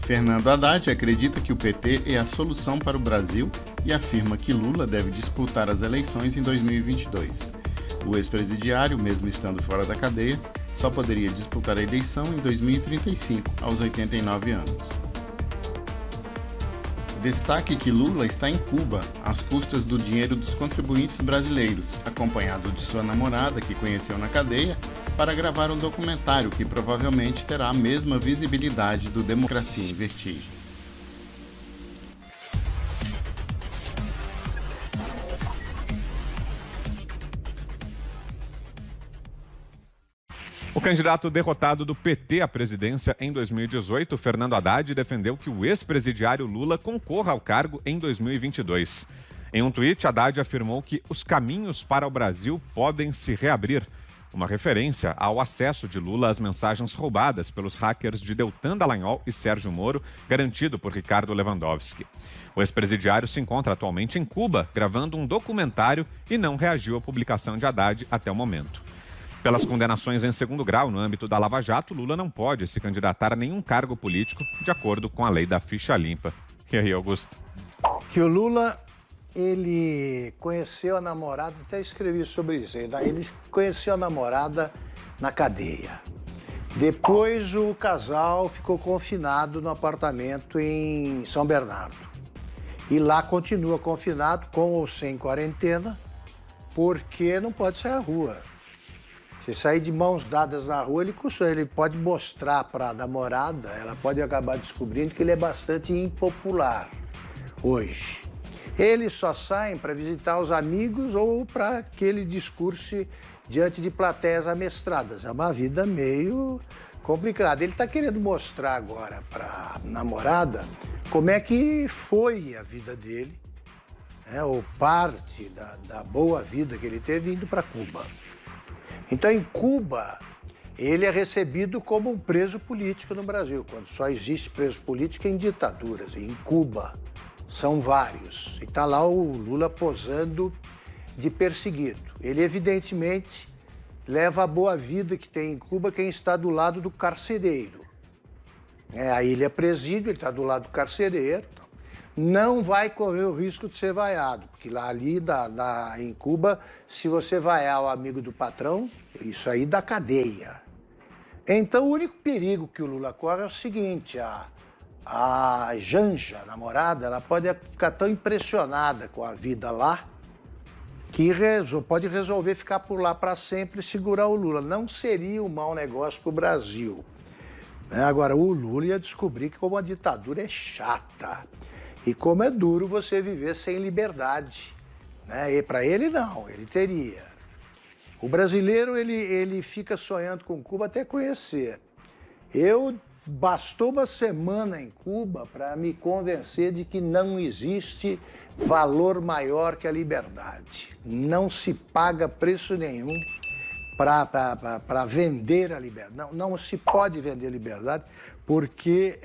Fernando Haddad acredita que o PT é a solução para o Brasil e afirma que Lula deve disputar as eleições em 2022. O ex-presidiário, mesmo estando fora da cadeia, só poderia disputar a eleição em 2035, aos 89 anos. Destaque que Lula está em Cuba, às custas do dinheiro dos contribuintes brasileiros, acompanhado de sua namorada, que conheceu na cadeia, para gravar um documentário que provavelmente terá a mesma visibilidade do Democracia em Vertigem. O candidato derrotado do PT à presidência em 2018, Fernando Haddad, defendeu que o ex-presidiário Lula concorra ao cargo em 2022. Em um tweet, Haddad afirmou que os caminhos para o Brasil podem se reabrir, uma referência ao acesso de Lula às mensagens roubadas pelos hackers de Deltan Dallagnol e Sérgio Moro, garantido por Ricardo Lewandowski. O ex-presidiário se encontra atualmente em Cuba, gravando um documentário e não reagiu à publicação de Haddad até o momento. Pelas condenações em segundo grau no âmbito da Lava Jato, Lula não pode se candidatar a nenhum cargo político, de acordo com a lei da ficha limpa. E aí, Augusto? Que o Lula, ele conheceu a namorada, até escrevi sobre isso, ele conheceu a namorada na cadeia. Depois o casal ficou confinado no apartamento em São Bernardo. E lá continua confinado, com ou sem quarentena, porque não pode sair à rua. Se sair de mãos dadas na rua, ele pode mostrar para a namorada, ela pode acabar descobrindo que ele é bastante impopular hoje. Eles só saem para visitar os amigos ou para que ele discurse diante de plateias amestradas. É uma vida meio complicada. Ele está querendo mostrar agora para a namorada como é que foi a vida dele, né, ou parte da boa vida que ele teve indo para Cuba. Então, em Cuba, ele é recebido como um preso político no Brasil, quando só existe preso político em ditaduras. Em Cuba, são vários. E está lá o Lula posando de perseguido. Ele, evidentemente, leva a boa vida que tem em Cuba quem está do lado do carcereiro. A ilha presídio, ele está do lado do carcereiro. Não vai correr o risco de ser vaiado, porque lá ali em Cuba, se você vaiar o amigo do patrão, isso aí dá cadeia. Então, o único perigo que o Lula corre é o seguinte, a Janja, a namorada, ela pode ficar tão impressionada com a vida lá, que pode resolver ficar por lá para sempre e segurar o Lula. Não seria um mau negócio para o Brasil. Agora, o Lula ia descobrir que como a ditadura é chata. E como é duro você viver sem liberdade, né? E para ele não, ele teria. O brasileiro, ele fica sonhando com Cuba até conhecer. Bastou uma semana em Cuba para me convencer de que não existe valor maior que a liberdade. Não se paga preço nenhum para vender a liberdade. Não se pode vender liberdade porque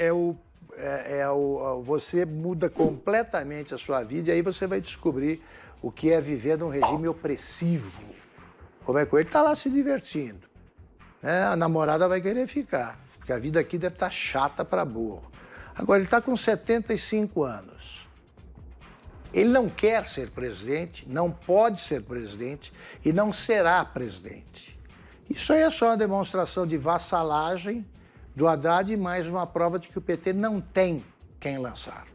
você muda completamente a sua vida e aí você vai descobrir o que é viver num regime opressivo. Como é que ele está lá se divertindo, né? A namorada vai querer ficar, porque a vida aqui deve estar chata para burro. Agora, ele está com 75 anos. Ele não quer ser presidente, não pode ser presidente e não será presidente. Isso aí é só uma demonstração de vassalagem do Haddad, mais uma prova de que o PT não tem quem lançar.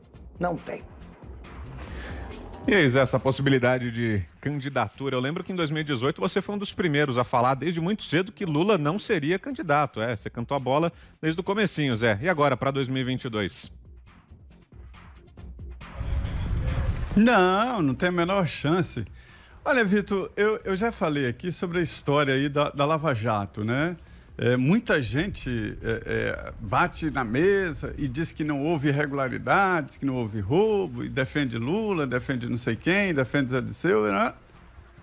Não tem. E aí, Zé, essa possibilidade de candidatura, eu lembro que em 2018 você foi um dos primeiros a falar desde muito cedo que Lula não seria candidato. Você cantou a bola desde o comecinho, Zé. E agora, para 2022? Não tem a menor chance. Olha, Vitor, eu já falei aqui sobre a história aí da Lava Jato, né? Muita gente bate na mesa e diz que não houve irregularidades, que não houve roubo, e defende Lula, defende não sei quem, defende Zé Disseu, né?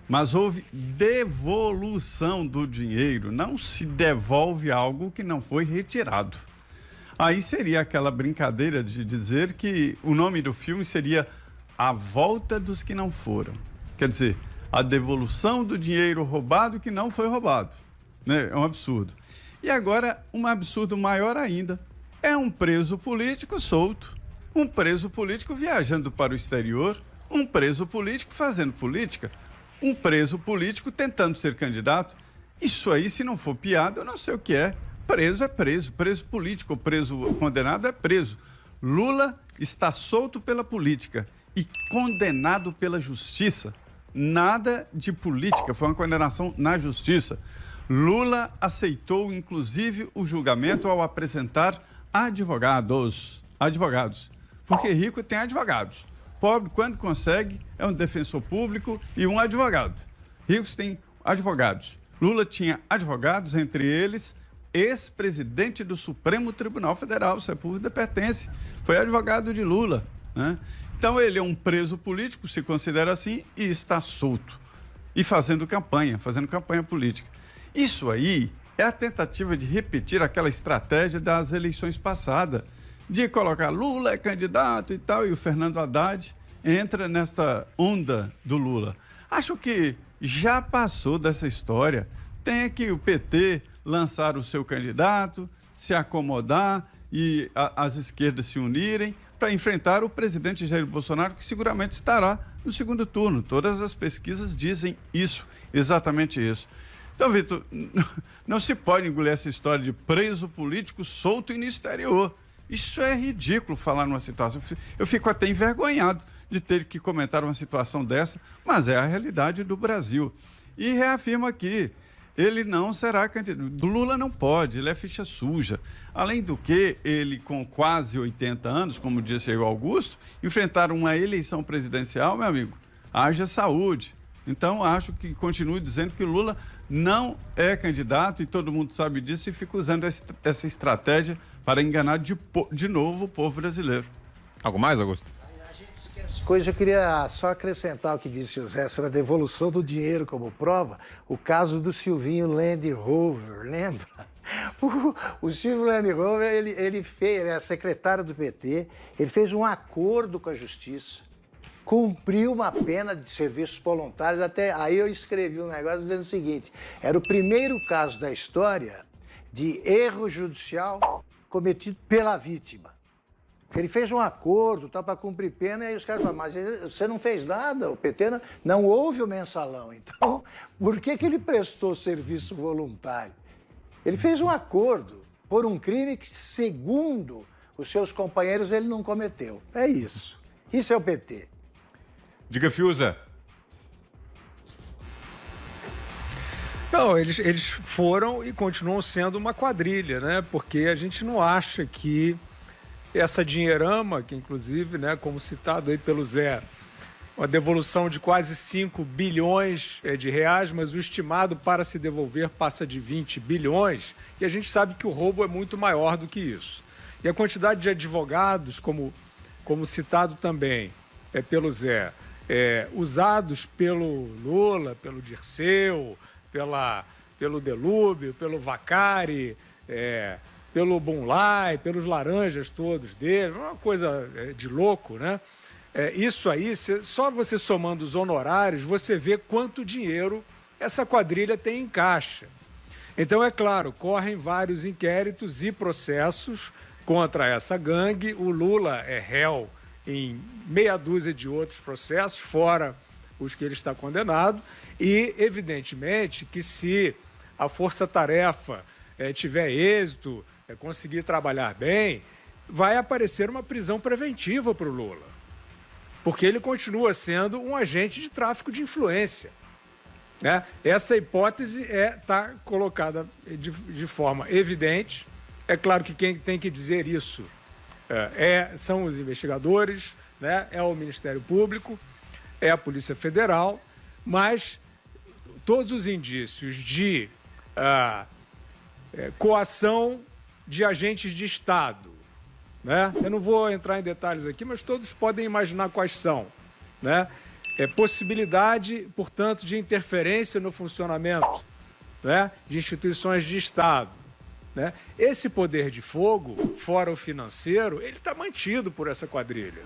Mas houve devolução do dinheiro, não se devolve algo que não foi retirado. Aí seria aquela brincadeira de dizer que o nome do filme seria A Volta dos que Não Foram. Quer dizer, a devolução do dinheiro roubado que não foi roubado, né? É um absurdo. E agora, um absurdo maior ainda, é um preso político solto, um preso político viajando para o exterior, um preso político fazendo política, um preso político tentando ser candidato. Isso aí, se não for piada, eu não sei o que é. Preso é preso, preso político, preso condenado é preso. Lula está solto pela política e condenado pela justiça. Nada de política, foi uma condenação na justiça. Lula aceitou, inclusive, o julgamento ao apresentar advogados. Porque rico tem advogados. Pobre, quando consegue, é um defensor público e um advogado. Ricos têm advogados. Lula tinha advogados, entre eles, ex-presidente do Supremo Tribunal Federal, Sepúlveda pertence, foi advogado de Lula, né? Então ele é um preso político, se considera assim, e está solto. E fazendo campanha política. Isso aí é a tentativa de repetir aquela estratégia das eleições passadas, de colocar Lula é candidato e tal, e o Fernando Haddad entra nesta onda do Lula. Acho que já passou dessa história. Tem que o PT lançar o seu candidato, se acomodar e as esquerdas se unirem para enfrentar o presidente Jair Bolsonaro, que seguramente estará no segundo turno. Todas as pesquisas dizem isso, exatamente isso. Então, Vitor, não se pode engolir essa história de preso político solto e no exterior. Isso é ridículo falar numa situação. Eu fico até envergonhado de ter que comentar uma situação dessa, mas é a realidade do Brasil. E reafirmo aqui, ele não será candidato. Lula não pode, ele é ficha suja. Além do que, ele com quase 80 anos, como disse aí o Augusto, enfrentar uma eleição presidencial, meu amigo, haja saúde. Então, acho que continuo dizendo que o Lula não é candidato e todo mundo sabe disso e fica usando essa estratégia para enganar de novo o povo brasileiro. Algo mais, Augusto? Coisa, eu queria só acrescentar o que disse o José sobre a devolução do dinheiro como prova, o caso do Silvinho Land Rover, lembra? O Silvio Land Rover, ele é secretário do PT, ele fez um acordo com a Justiça, cumpriu uma pena de serviços voluntários, até aí eu escrevi um negócio dizendo o seguinte, era o primeiro caso da história de erro judicial cometido pela vítima. Ele fez um acordo para cumprir pena, e aí os caras falam, mas você não fez nada, o PT não houve o mensalão. Então, por que ele prestou serviço voluntário? Ele fez um acordo por um crime que, segundo os seus companheiros, ele não cometeu. É isso. Isso é o PT. Diga, Fiuza. Não, eles foram e continuam sendo uma quadrilha, né? Porque a gente não acha que essa dinheirama, que inclusive, né, como citado aí pelo Zé, uma devolução de quase 5 bilhões de reais, mas o estimado para se devolver passa de 20 bilhões, e a gente sabe que o roubo é muito maior do que isso. E a quantidade de advogados, como citado também pelo Zé, usados pelo Lula, pelo Dirceu, pelo Delúbio, pelo Vacari, pelo Bunlai, pelos laranjas todos dele, uma coisa de louco, né? Isso aí, só você somando os honorários, você vê quanto dinheiro essa quadrilha tem em caixa. Então, é claro, correm vários inquéritos e processos contra essa gangue. O Lula é réu em meia dúzia de outros processos, fora os que ele está condenado. E, evidentemente, que se a força-tarefa tiver êxito, conseguir trabalhar bem, vai aparecer uma prisão preventiva para o Lula. Porque ele continua sendo um agente de tráfico de influência, né? Essa hipótese está colocada de forma evidente. É claro que quem tem que dizer isso são os investigadores, né? É o Ministério Público, é a Polícia Federal, mas todos os indícios de coação de agentes de Estado, né? Eu não vou entrar em detalhes aqui, mas todos podem imaginar quais são, né? Possibilidade, portanto, de interferência no funcionamento, né, de instituições de Estado, né? Esse poder de fogo, fora o financeiro, ele está mantido por essa quadrilha.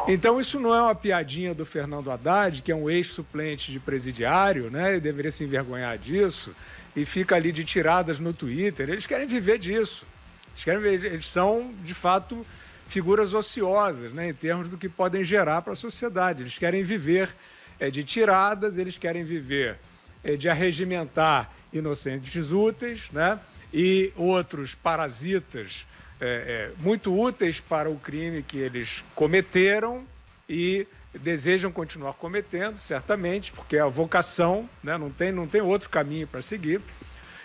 Então, isso não é uma piadinha do Fernando Haddad, que é um ex-suplente de presidiário, né? Ele deveria se envergonhar disso, e fica ali de tiradas no Twitter. Eles querem viver disso. Eles são, de fato, figuras ociosas, né, em termos do que podem gerar para a sociedade. Eles querem viver de tiradas, eles querem viver de arregimentar inocentes úteis, né, e outros parasitas muito úteis para o crime que eles cometeram e desejam continuar cometendo, certamente, porque é a vocação, né, não tem outro caminho para seguir.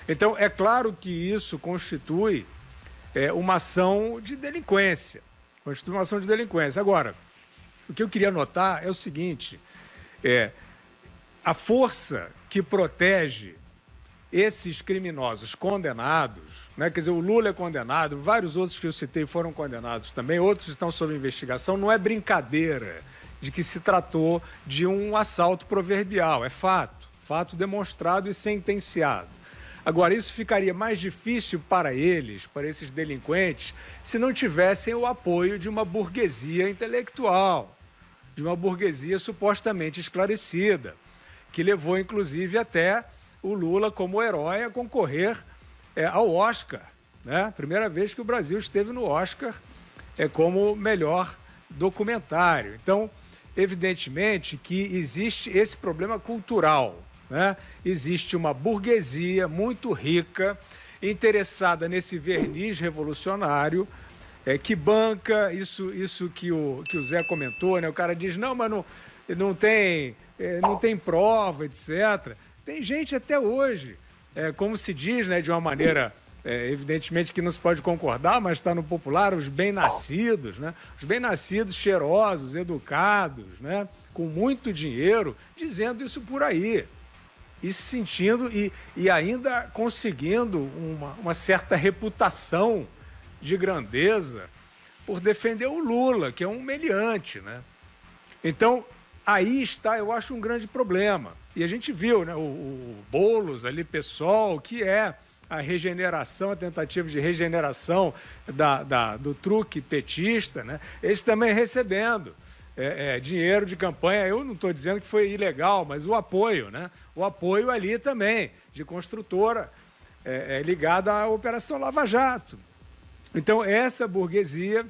Então, é claro que isso constitui uma ação de delinquência. Agora, o que eu queria notar é o seguinte, a força que protege esses criminosos condenados, né? Quer dizer, o Lula é condenado, vários outros que eu citei foram condenados também, outros estão sob investigação, não é brincadeira de que se tratou de um assalto proverbial, é fato demonstrado e sentenciado. Agora, isso ficaria mais difícil para eles, para esses delinquentes, se não tivessem o apoio de uma burguesia intelectual, de uma burguesia supostamente esclarecida, que levou, inclusive, até o Lula como herói a concorrer ao Oscar, né? Primeira vez que o Brasil esteve no Oscar como melhor documentário. Então, evidentemente que existe esse problema cultural, né? Existe uma burguesia muito rica, interessada nesse verniz revolucionário, que banca isso que o Zé comentou, né? O cara diz, não, mas não tem prova, etc. Tem gente até hoje, como se diz, né, de uma maneira, evidentemente que não se pode concordar, mas está no popular, os bem-nascidos, né? Os bem-nascidos, cheirosos, educados, né? Com muito dinheiro, dizendo isso por aí. E se sentindo e ainda conseguindo uma certa reputação de grandeza por defender o Lula, que é um meliante, né? Então, aí está, eu acho, um grande problema. E a gente viu, né, o Boulos ali, PSOL, que é a regeneração, a tentativa de regeneração do truque petista, né? Eles também recebendo dinheiro de campanha. Eu não estou dizendo que foi ilegal, mas o apoio, né? O apoio ali também, de construtora ligada à Operação Lava Jato. Então, essa burguesia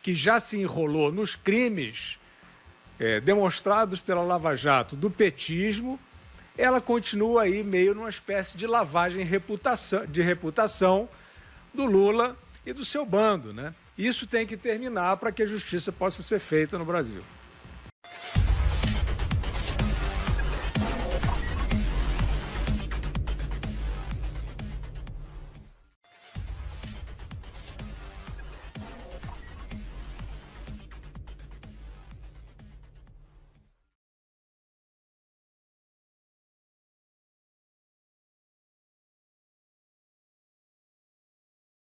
que já se enrolou nos crimes demonstrados pela Lava Jato do petismo, ela continua aí meio numa espécie de lavagem de reputação do Lula e do seu bando, né? Isso tem que terminar para que a justiça possa ser feita no Brasil.